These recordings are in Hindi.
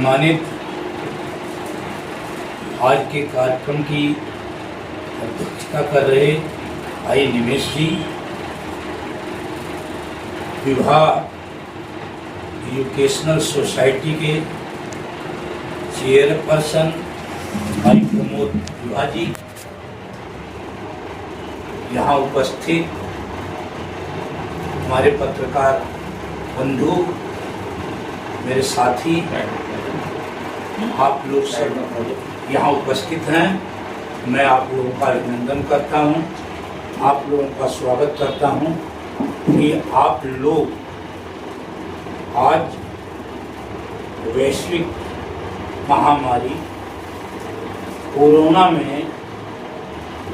सम्मानित आज के कार्यक्रम की अध्यक्षता कर रहे भाई निमेश जी, विवाह एजुकेशनल सोसाइटी के चेयरपर्सन भाई प्रमोद विभा जी, यहाँ उपस्थित हमारे पत्रकार बंधु, मेरे साथी, आप लोग सब यहाँ उपस्थित हैं। मैं आप लोगों का अभिनंदन करता हूँ, आप लोगों का स्वागत करता हूँ कि आप लोग आज वैश्विक महामारी कोरोना में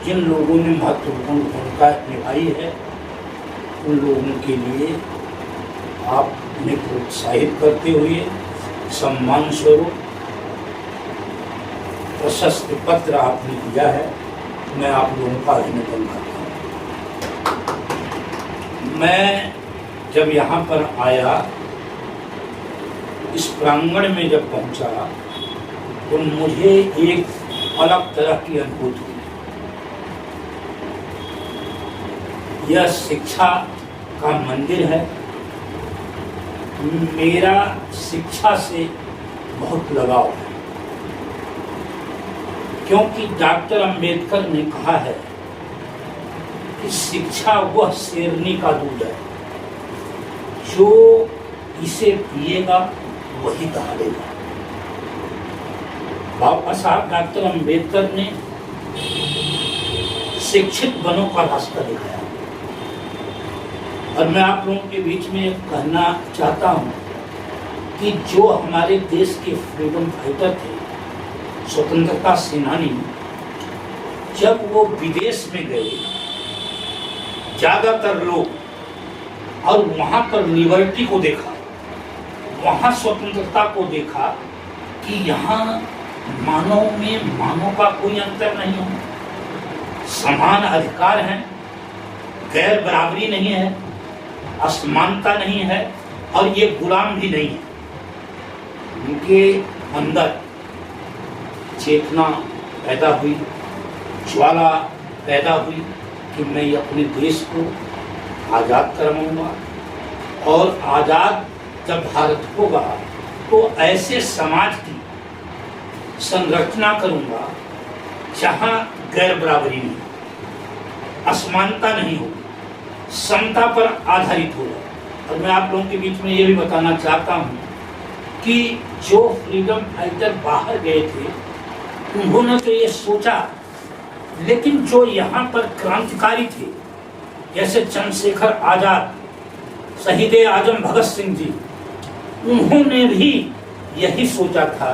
जिन लोगों ने महत्वपूर्ण भूमिका निभाई है, उन लोगों के लिए आप उन्हें प्रोत्साहित करते हुए सम्मान स्वरूप प्रशस्ति पत्र आपने दिया है। मैं आप लोगों का अभिनंदन करता हूँ। मैं जब यहाँ पर आया, इस प्रांगण में जब पहुँचा, तो मुझे एक अलग तरह की अनुभूति हुई। यह शिक्षा का मंदिर है। मेरा शिक्षा से बहुत लगाव है, क्योंकि डॉक्टर अंबेडकर ने कहा है कि शिक्षा वह शेरनी का दूध है, जो इसे पिएगा वही दहाड़ेगा। बाबा साहब डॉक्टर अंबेडकर ने शिक्षित बनों का रास्ता दिखाया। और मैं आप लोगों के बीच में कहना चाहता हूँ कि जो हमारे देश के फ्रीडम फाइटर थे, स्वतंत्रता सेनानी, जब वो विदेश में गए, ज्यादातर लोग, और वहां पर लिबर्टी को देखा, वहां स्वतंत्रता को देखा कि यहाँ मानव में मानव का कोई अंतर नहीं है, समान अधिकार हैं, गैर बराबरी नहीं है, असमानता नहीं है, और ये गुलाम भी नहीं है। उनके अंदर चेतना पैदा हुई, ज्वाला पैदा हुई कि मैं अपने देश को आज़ाद करवाऊंगा, और आज़ाद जब भारत होगा तो ऐसे समाज की संरचना करूंगा जहां गैर बराबरी नहीं, असमानता नहीं होगी, समता पर आधारित होगा। और मैं आप लोगों के बीच में ये भी बताना चाहता हूँ कि जो फ्रीडम फाइटर बाहर गए थे, उन्होंने तो ये सोचा, लेकिन जो यहाँ पर क्रांतिकारी थे, जैसे चंद्रशेखर आजाद, शहीद आजम भगत सिंह जी, उन्होंने भी यही सोचा था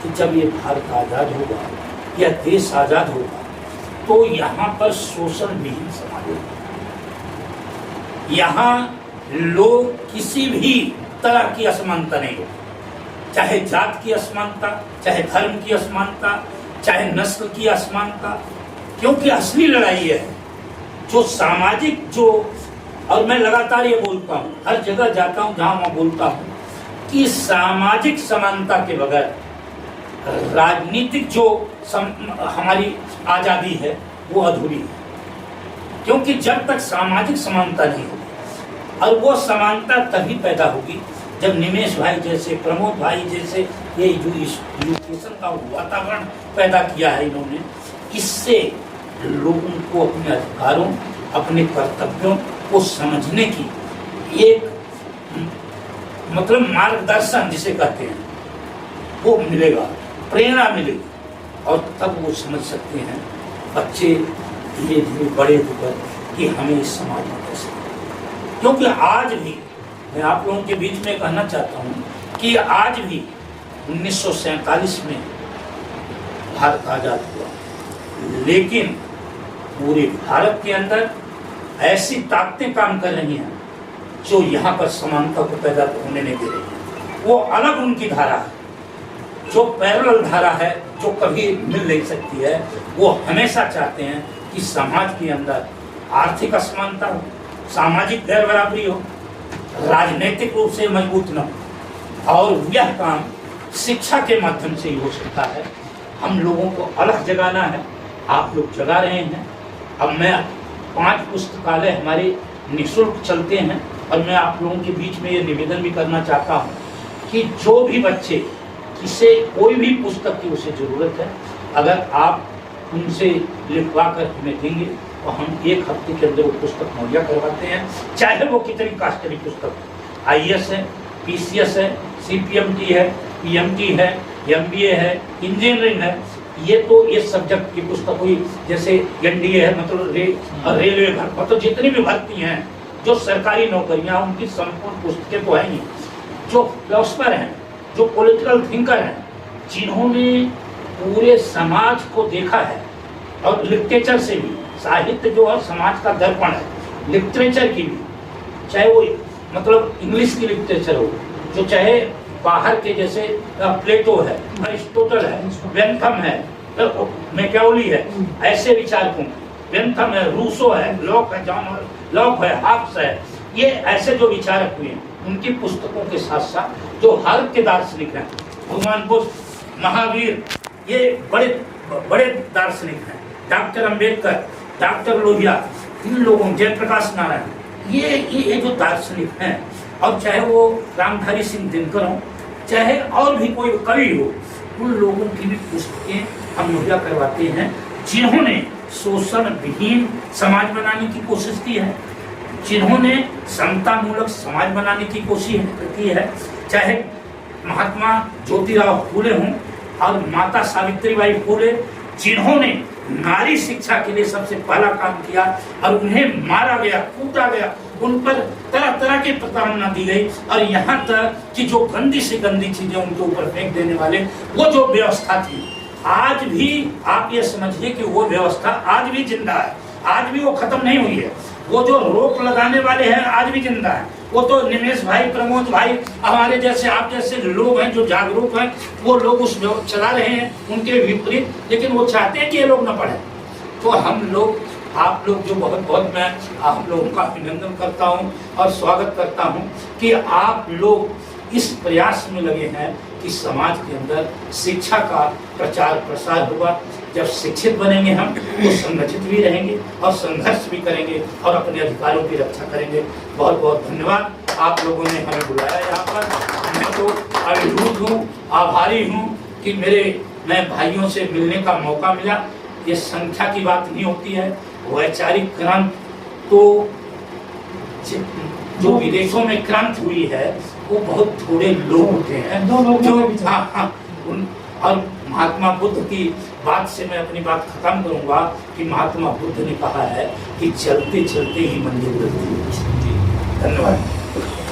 कि जब ये भारत आजाद होगा, यह देश आजाद होगा, तो यहाँ पर शोषण विहीन समाज होगा। यहाँ लोग किसी भी तरह की असमानता नहीं होगी, चाहे जात की असमानता, चाहे धर्म की असमानता, चाहे नस्ल की असमानता, क्योंकि असली लड़ाई है जो सामाजिक, जो, और मैं लगातार ये बोलता हूँ, हर जगह जाता हूँ जहाँ मैं बोलता हूँ कि सामाजिक समानता के बगैर राजनीतिक जो हमारी आज़ादी है वो अधूरी है। क्योंकि जब तक सामाजिक समानता नहीं होगी, और वो समानता तभी पैदा होगी जब निमेश भाई जैसे, प्रमोद भाई जैसे, ये जो एजुकेशन का वातावरण पैदा किया है इन्होंने, इससे लोगों को अपने अधिकारों, अपने कर्तव्यों को समझने की एक मतलब मार्गदर्शन जिसे कहते हैं वो मिलेगा, प्रेरणा मिलेगी, और तब वो समझ सकते हैं बच्चे धीरे धीरे बड़े होकर कि हमें इस समाज में कैसे। क्योंकि आज भी मैं आप लोगों के बीच में कहना चाहता हूँ कि आज भी 1947 में भारत आजाद हुआ, लेकिन पूरे भारत के अंदर ऐसी ताकतें काम कर रही हैं जो यहाँ पर समानता को पैदा होने नहीं दे रही है। वो अलग उनकी धारा है, जो पैरेलल धारा है, जो कभी मिल नहीं सकती है। वो हमेशा चाहते हैं कि समाज के अंदर आर्थिक असमानता हो, सामाजिक गैर बराबरी हो, राजनीतिक रूप से मजबूत न हो, और यह काम शिक्षा के माध्यम से ही हो सकता है। हम लोगों को अलग जगाना है, आप लोग जगा रहे हैं। अब मैं 5 पुस्तकालय हमारे निःशुल्क चलते हैं और मैं आप लोगों के बीच में ये निवेदन भी करना चाहता हूँ कि जो भी बच्चे किसे कोई भी पुस्तक की उसे ज़रूरत है, अगर आप उनसे लिखवा कर हमें देंगे तो हम 1 हफ्ते के अंदर वो पुस्तक मुहैया करवाते हैं, चाहे वो कितनी कास्टली पुस्तक हो। IAS है, PCS है, CPMT है, PMT है, MBA है, इंजीनियरिंग है, ये सब्जेक्ट की पुस्तक हुई, जैसे NDA है, मतलब रेलवे मतलब जितनी भी भर्ती हैं, जो सरकारी नौकरियां, उनकी संपूर्ण पुस्तकें तो हैं ही। जो फिलोसफर हैं, जो पॉलिटिकल थिंकर हैं, जिन्होंने पूरे समाज को देखा है, और लिटरेचर से भी, साहित्य जो है समाज का दर्पण है, लिटरेचर की भी, चाहे वो मतलब इंग्लिश की लिटरेचर हो, जो चाहे बाहर के जैसे प्लेटो है, अरिस्टोटल है, बेंथम है, मैकियावेली है, ऐसे विचारकों, बेंथम है, रूसो है, लॉक है, जॉन लॉक है, हाब्स है, ये ऐसे जो विचारक हुए हैं, उनकी पुस्तकों के साथ साथ जो हर के दार्शनिक हैं, भगवान बुद्ध, महावीर, ये बड़े बड़े दार्शनिक हैं, डॉक्टर अंबेडकर, डॉक्टर लोहिया, इन लोगों, जयप्रकाश नारायण, ये जो दार्शनिक हैं, और चाहे वो रामधारी सिंह दिनकर हो, चाहे और भी कोई कवि हो, उन लोगों की भी पुस्तकें हम मुहैया करवाते हैं, जिन्होंने शोषण विहीन समाज बनाने की कोशिश की है, जिन्होंने समता मूलक समाज बनाने की कोशिश की है, चाहे महात्मा ज्योतिराव फूले हों और माता सावित्रीबाई फूले, जिन्होंने नारी शिक्षा के लिए सबसे पहला काम किया और उन्हें मारा गया, कूटा गया, उन पर तरह तरह की प्रताड़ना दी गई, और यहाँ तक कि जो गंदी से गंदी चीजें उनके ऊपर फेंक देने वाले, वो जो व्यवस्था थी, आज भी आप ये समझिए कि वो व्यवस्था आज भी जिंदा है, आज भी वो खत्म नहीं हुई है। वो जो रोक लगाने वाले हैं आज भी जिंदा है। वो तो निमेश भाई, प्रमोद भाई, हमारे जैसे आप जैसे लोग हैं जो जागरूक हैं, वो लोग उस चला रहे हैं उनके विपरीत, लेकिन वो चाहते हैं कि ये लोग न पढ़े। तो हम लोग, आप लोग जो बहुत बहुत मैं आप लोगों का अभिनंदन करता हूं और स्वागत करता हूं कि आप लोग इस प्रयास में लगे हैं कि समाज के अंदर शिक्षा का प्रचार प्रसार होगा। जब शिक्षित बनेंगे हम तो संगठित भी रहेंगे और संघर्ष भी करेंगे और अपने अधिकारों की रक्षा करेंगे। बहुत बहुत धन्यवाद, आप लोगों ने हमें बुलाया यहाँ पर। मैं तो अभिभूत हूँ, आभारी हूँ कि मैं भाइयों से मिलने का मौका मिला। ये संख्या की बात नहीं होती है, वैचारिक क्रांति तो जो विदेशों में क्रांति हुई है वो बहुत थोड़े लोग होते हैं जो और महात्मा बुद्ध की बात से मैं अपनी बात खत्म करूंगा कि महात्मा बुद्ध ने कहा है कि चलते चलते ही मंदिर बनती है। धन्यवाद।